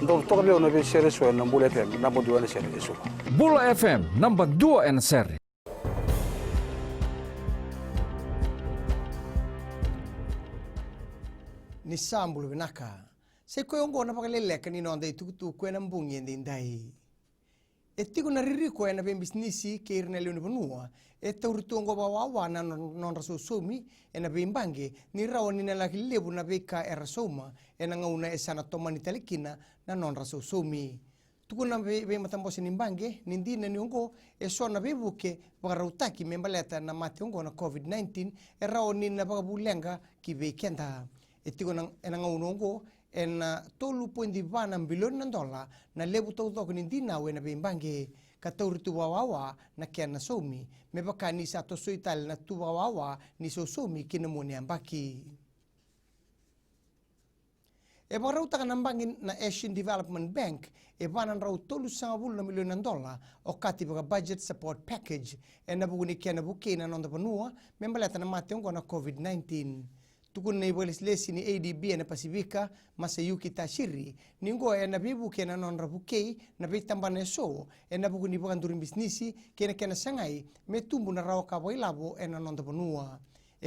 ndo to leo na be shere so na Bula FM number 2 na shere isu Bula FM number 2 na shere ni sambulu binaka se ko yongo na Vakaleleka ni nonde tu ko na mbungi ndai etiko na ririko na be business ke irna le unua etaurutongo bawa na non raso somi ena be mbange ni rawani na lebu na beka era soma ena ngauna esana tomani talikina na non raso somi tukuna be matambosi ni mbange nindina ni ongo esona be buke bagautaki membaleta na mate ongo na COVID-19 erawani na bagabulenga ki be kenda etiko na ena ngauna ongo ena $2.1 billion na lebu tau ni dina we na bimbange katauritu wawawa na kiana somi mebaka ni sa to soital na tu wawawa ni so somi kinamoni ambaki e barau taka nambangi na Asian Development Bank e banan rau $3.5 million o kati baka budget support package e na buguni kiana buke na nonda panua membaleta na mate ongo na COVID-19 tukun na ibolis lesi ni ADB na Pasifika masa yuki tashiri ningo na bibu kena non rabuke na bitambana so na buku ni bukan durin bisnisi kena sangai metumbu na rawa kaboi labo na non tapanua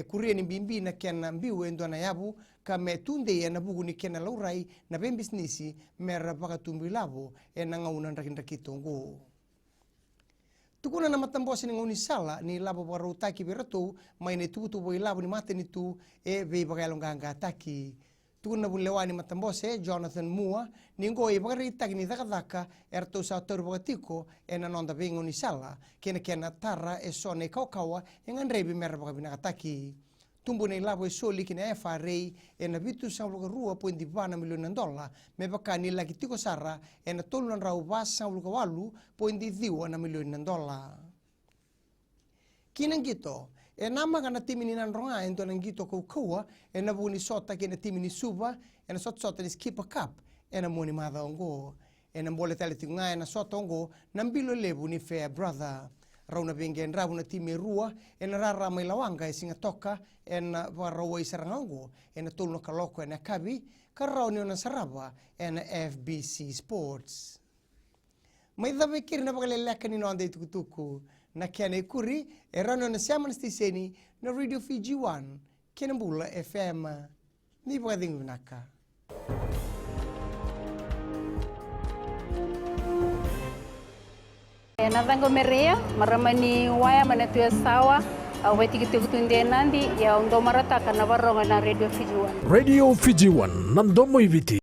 kuria ni bimbi na kena mbiu endo na yabu ka metunde na buku ni kena laurai na ben bisnisi mera baka tumbi labo na ngauna rakindakitongo tukuna na matambosi ni nguni sala ni labo baru taki berato mai ni tu boi labo ni mate ni tu be bagalonga taki tukuna bulewani matambose Jonathan Mua ni ngo bagari taki ni daka erto sa torbatiko na nonda be nguni sala kena tara sone kaukawa ngan rebi mer bagabina taki tumbu ni labo soli kina FRA na bitu sa $2.1 million me bakani lagi tiko sara na tolunan rau basa $8.1 million kinang gito nama kana timini nan ronga ento nang gito ko kuwa na buni sota kina timini suba na sota ni skip a cup na moni mada ongo na mbole tali tinga na sota ongo nambilo lebu ni fair brother rauna bengen rauna timi rua na rara mai lawanga singa toka na warawa isarangango na tolno kaloko na kabi karauni na saraba na FBC Sports mai dabe kirna Vakaleleka ni nonde tukutuku na kiane kuri rano na siaman stiseni na Radio Fiji 1 Kinambula FM ni bwading vinaka Natango merea maramani waya manatuya sawa awetikitukutundie nandi ya ndo marataka na varonga na Radio Fiji 1 Radio Fiji 1 nandomo ibiti